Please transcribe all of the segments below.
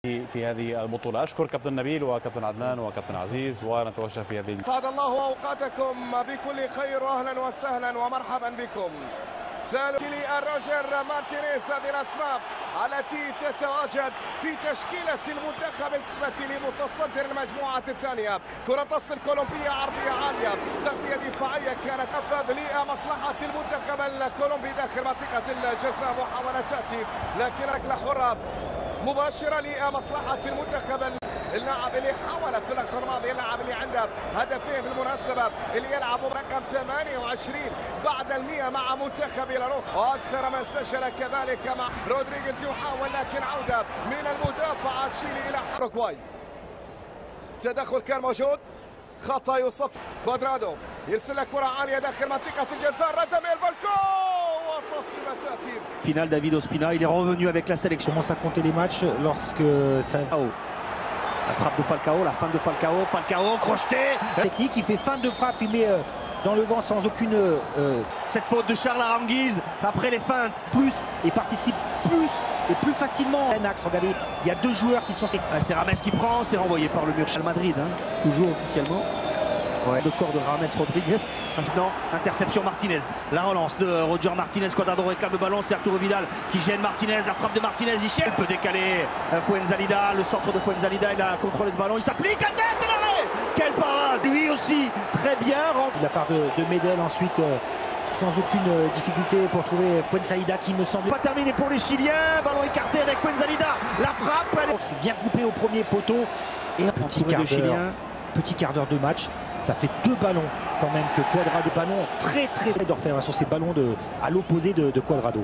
في هذه البطولة. أشكر كابتن نبيل وكابتن عدنان وكابتن عزيز، ونتوجه في هذه. سعد الله أوقاتكم بكل خير، وأهلا وسهلا ومرحبا بكم. ثالث روجر مارتينيز، هذه الأسماء التي تتواجد في تشكيلة المنتخب بالنسبة لمتصدر المجموعة الثانية. كرة تصل كولومبية عرضية عالية، تغطية دفاعية كانت تنفذ لمصلحة المنتخب الكولومبي داخل منطقة الجزاء. محاولة تأتي لكن ركلة حرة مباشرة لمصلحة المنتخب. اللاعب اللي حاول في اللقطة الماضية، اللاعب اللي عنده هدفين بالمناسبة، اللي يلعب رقم 28 بعد 100 مع منتخب لاروخ، واكثر من سجل كذلك مع رودريغيز. يحاول لكن عودة من المدافع تشيلي الى باراغواي. تدخل كان موجود، خطأ يصف. كوادرادو يرسل كرة عالية داخل منطقة الجزاء، ردم الفالكو. Final, David Ospina, il est revenu avec la sélection. On commence à compter les matchs lorsque ça... La frappe de Falcao, la fin de Falcao, Falcao crocheté. Technique, il fait fin de frappe, il met dans le vent sans aucune... Cette faute de Charles Aranguiz, après les feintes. Plus, et participe plus et plus facilement. Axe, regardez, il y a deux joueurs qui sont... C'est Rames qui prend, c'est renvoyé par le mur. Real Madrid, hein, toujours officiellement. Ouais. Le corps de Rames Rodriguez. Maintenant, interception Martinez. La relance de Roger Martinez. Cuadrado réclame le ballon. C'est Arturo Vidal qui gêne Martinez. La frappe de Martinez. Il peut décaler Fuenzalida. Le centre de Fuenzalida. Il a contrôlé ce ballon. Il s'applique la tête. L'arrêt. Quelle parade. Lui aussi, très bien. De la part de Medel ensuite. Sans aucune difficulté pour trouver Fuenzalida qui me semble... Pas terminé pour les Chiliens. Ballon écarté avec Fuenzalida. La frappe. C'est bien coupé au premier poteau. Et un petit quart d'heure de match. Ça fait deux ballons quand même que Cuadrado, ballon très d'Orfèvre sur ces ballons à l'opposé de Cuadrado.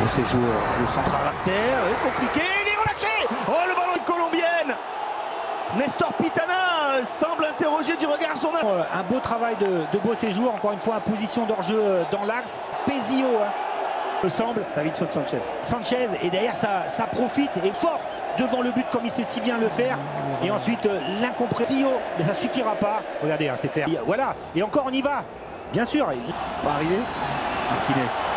Au séjour, le centre à terre est compliqué, il est relâché. Oh, le ballon de colombienne. Nestor Pitana semble interroger du regard son œuvre. Un beau travail de beau séjour, encore une fois en position d'hors-jeu dans l'axe. Pézio, me semble. Davinson Sanchez, et derrière ça profite et fort devant le but comme il sait si bien le faire. Et ensuite l'incompréhension, mais ça suffira pas. Regardez, hein, c'est clair. Voilà, et encore on y va. Bien sûr. Pas arrivé.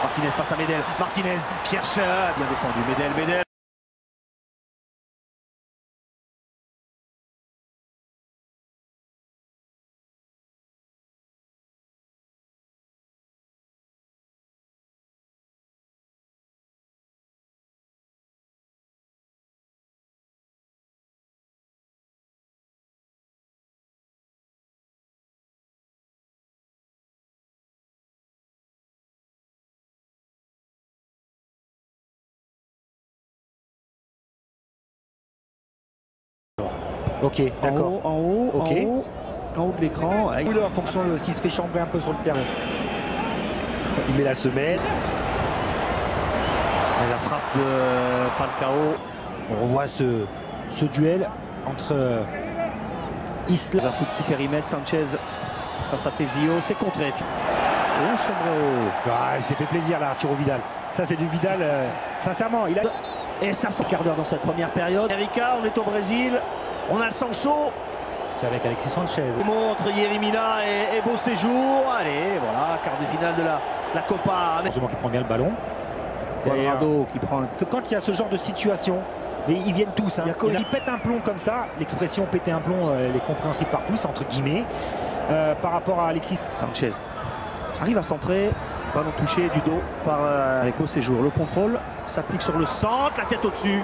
Martinez face à Medel. Martinez cherche, bien défendu. Medel. Ok, d'accord. En haut, en haut de l'écran. En fonction s'il se fait chambrer un peu sur le terrain. Il met la semelle. Et la frappe de Falcao. On revoit ce duel entre Isla. Un tout petit périmètre, Sanchez face à Tezio, c'est contré. Et un sombrero. Ah, il s'est fait plaisir là, Arturo Vidal. Ça c'est du Vidal, sincèrement. Il a... Et ça, c'est quart d'heure dans cette première période. Erika, on est au Brésil. On a le sang chaud. C'est avec Alexis Sanchez. Entre Yerimina et Beau Séjour. Allez, voilà, quart de finale de la Copa. Heureusement qu'il prend bien le ballon. Cuadrado qui prend... Que quand il y a ce genre de situation, et ils viennent tous. Hein, il pète un plomb comme ça. L'expression péter un plomb, elle est compréhensible par tous, entre guillemets. Par rapport à Alexis Sanchez arrive à centrer. Ballon touché du dos avec Beau Séjour. Le contrôle s'applique sur le centre, la tête au-dessus.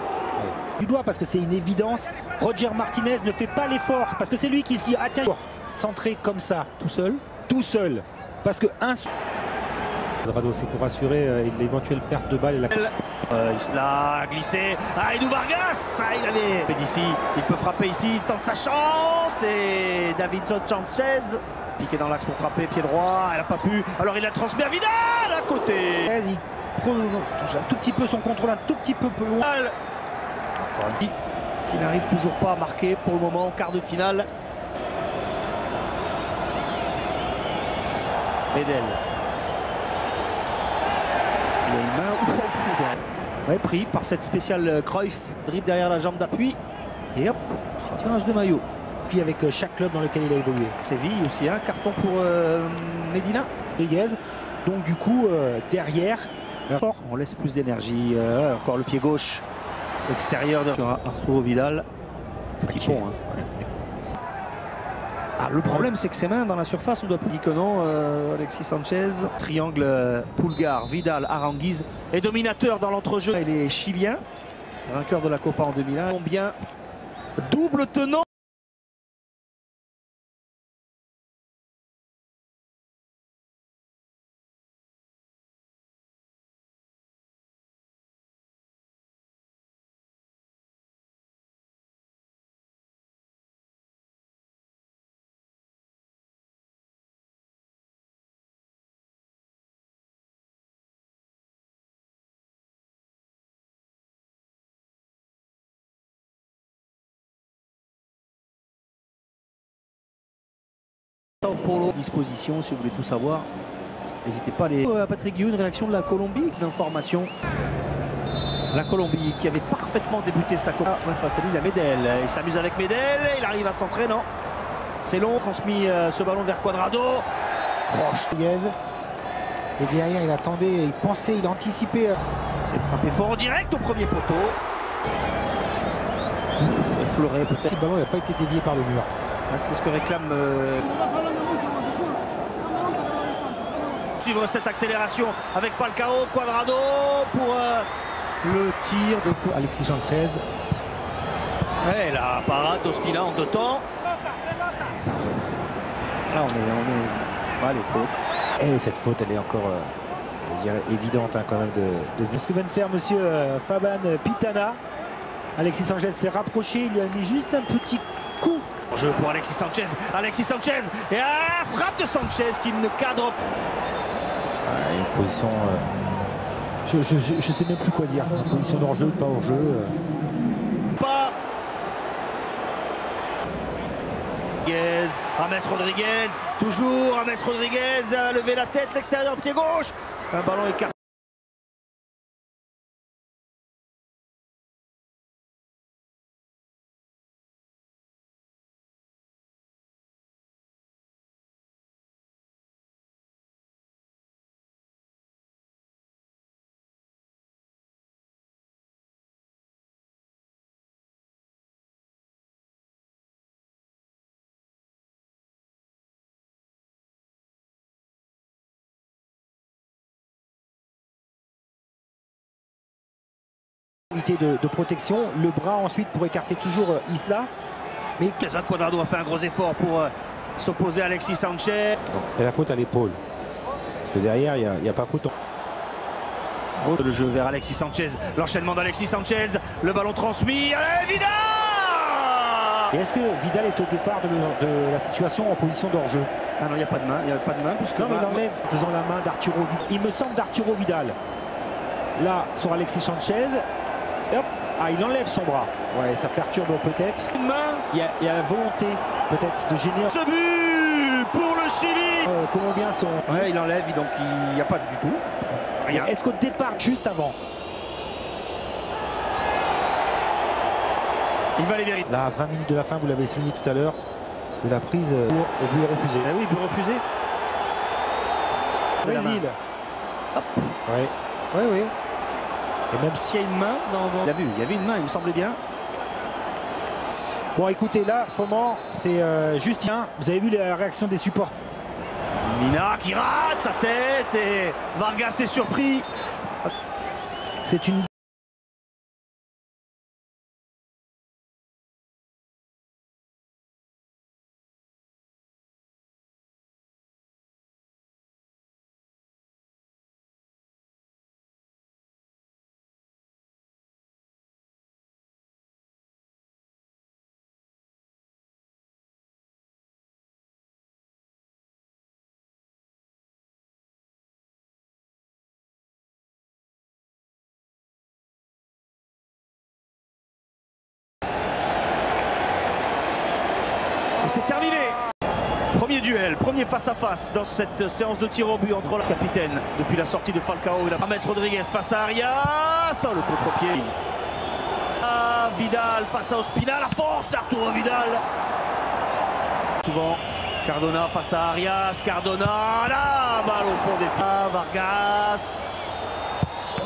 Du doigt parce que c'est une évidence. Roger Martinez ne fait pas l'effort parce que c'est lui qui se dit ah tiens, centré comme ça, tout seul. Parce que Cuadrado, c'est pour assurer l'éventuelle perte de balle et la... Isla glissé. Ah, Edu Vargas, il avait d'ici, il peut frapper ici, il tente sa chance et Davinson Sanchez piqué dans l'axe pour frapper, pied droit, elle n'a pas pu. Alors il la transmet à Vidal à côté. Il prolonge un tout petit peu son contrôle, un tout petit peu plus loin. Qui n'arrive toujours pas à marquer pour le moment en quart de finale. Medel. Il a une main ouais, pris par cette spéciale Cruyff. Dribble derrière la jambe d'appui. Et hop, tirage de maillot. Puis avec chaque club dans lequel il a évolué. Séville aussi, un carton pour Medina. Rodriguez. Donc du coup, derrière, On laisse plus d'énergie. Encore le pied gauche extérieur de Arturo Vidal. Petit pont. Hein. Ah, le problème, c'est que ses mains dans la surface, on doit plus dire que non. Alexis Sanchez, triangle Pulgar, Vidal, Aranguiz est dominateur dans l'entrejeu. Il est chilien, vainqueur de la Copa en 2001. Combien double tenant. Polo disposition si vous voulez tout savoir. N'hésitez pas à aller à Patrick Guillaume, une réaction de la Colombie d'information. La Colombie qui avait parfaitement débuté sa Copa. Face à lui, la Medel. Il s'amuse avec Medel. Il arrive à centrer, non? C'est long. Transmis ce ballon vers Cuadrado. Proche. Et derrière, il attendait, il pensait, il anticipait. C'est frappé fort en direct au premier poteau. Effleuré peut-être. Le ballon n'a pas été dévié par le mur. Ah, c'est ce que réclame. Suivre cette accélération avec Falcao, Cuadrado pour le tir de Alexis Sanchez. Ouais, la parade d'Ospina en 2 temps. Là, on est les fautes. Et cette faute, elle est encore je dirais, évidente hein, quand même de... Ce que vient de faire monsieur Faban Pitana. Alexis Sanchez s'est rapproché, il lui a mis juste un petit coup. Jeu pour Alexis Sanchez. Alexis Sanchez. Et frappe de Sanchez qui ne cadre pas. Une position... je sais même plus quoi dire. Une position d'hors-jeu, pas hors-jeu. Pas. James Rodriguez. Toujours James Rodriguez a levé la tête, l'extérieur pied gauche. Un ballon écarté. De protection, le bras ensuite pour écarter toujours Isla. Mais Cuadrado a fait un gros effort pour s'opposer à Alexis Sanchez. Et la faute à l'épaule. Parce que derrière, il n'y a pas faute. Le jeu vers Alexis Sanchez. L'enchaînement d'Alexis Sanchez. Le ballon transmis. Allez, Vidal! Et est-ce que Vidal est au départ de la situation en position d'hors-jeu? Ah non, il n'y a pas de main. Il n'y a pas de main. Puisque non, mais il enlève, faisant la main d'Arturo Vidal. Il me semble d'Arturo Vidal. Là, sur Alexis Sanchez. Hop. Ah, il enlève son bras. Ouais, ça perturbe peut-être. Une main. Il y a la volonté peut-être de gêner. Ce but pour le Chili. Colombiens sont. Ouais, il enlève, donc il n'y a pas du tout. Rien. Est-ce qu'au départ, juste avant, il va les vérifier. Là, 20 minutes de la fin, vous l'avez souligné tout à l'heure, de la prise au but refusé. Ah oui, but refusé. Brésil. Hop. Ouais. Oui, oui. Et même s'il y a une main dans... Il y avait une main, il me semblait bien. Bon, écoutez, là, Foman, c'est juste... Vous avez vu la réaction des supporters. Mina qui rate sa tête et Vargas est surpris. C'est une... C'est terminé. Premier duel, premier face-à-face dans cette séance de tir au but entre le capitaine depuis la sortie de Falcao et la James Rodriguez face à Arias. Oh, le contre-pied. Vidal face à Ospina, la force d'Arturo Vidal. Souvent, Cardona face à Arias. Cardona, la balle au fond des filets. Vargas.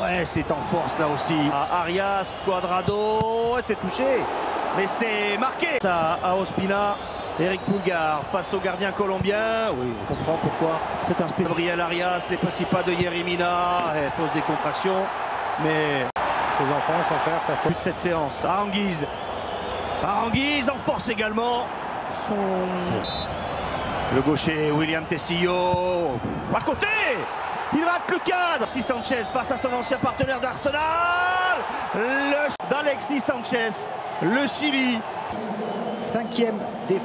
Ouais, c'est en force là aussi. Arias, Cuadrado, c'est touché, mais c'est marqué. Ça à Ospina, Eric Pulgar face au gardien colombien. Oui, on comprend pourquoi. C'est un Gabriel Arias, les petits pas de Yerimina, fausse décontraction, mais Ses enfants, son frère, ça sort. but de cette séance. Aranguiz en force également. Le gaucher William Tessillo à côté. Il rate le cadre. Alexis Sanchez face à son ancien partenaire d'Arsenal. D'Alexis Sanchez, le Chili. 5e défaite.